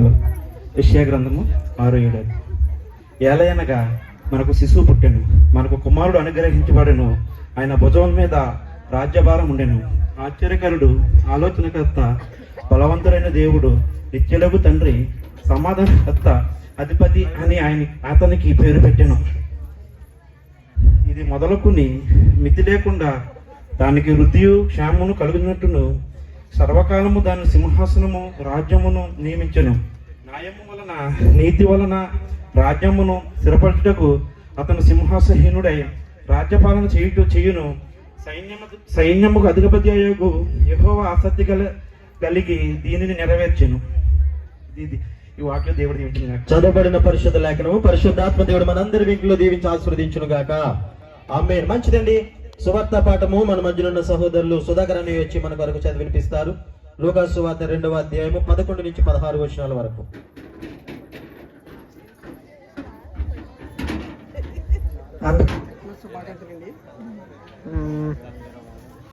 Hello. యెషయా గ్రంథము 6:7. ఏలయనగా మనకు శిశువు పుట్టెను, మనకు కుమారుడు అనుగ్రహించబడెను, ఆయన భుజం మీద రాజ్యభారం ఉండెను. ఆశ్చర్యకరుడు, ఆలోచనకర్త, బలవంతుడైన దేవుడు, నిత్యులకు తండ్రి, సమాధానకర్త, అధిపతి అని అతనికి పేరు పెట్టెను. ఇది మొదలుకుని మితి లేకుండా దానికి వృద్ధియు క్షేమమును కలుగునట్టును సర్వకాలము దాని సింహాసనము రాజ్యమును నియమించెను. న్యాయము వలన నీతి వలన రాజ్యమును స్థిరపరచుటకు అతను సింహాసహీనుడై రాజ్యపాలన చేయును. సైన్యముకు అధిపతి అయ్యగు యెహోవా ఆసక్తి కలిగి దీనిని నెరవేర్చెను. ఈ వాక్యం దేవుడు దీవించిన చదవబడిన పరిశుద్ధ లేఖనము పరిశుద్ధాత్మ దేవుడు మనందరి వీటిలో దీవించి ఆశీర్వదించును గాక. ఆమేన్. మంచిదండి. సువార్త పాఠము మన మధ్యలో ఉన్న సహోదరులు సుధాకర్ అని వచ్చి మన కొరకు చదివి వినిపిస్తారు. లూకా సువార్త 2వ అధ్యాయము 11 నుంచి 16 వచనాల వరకు.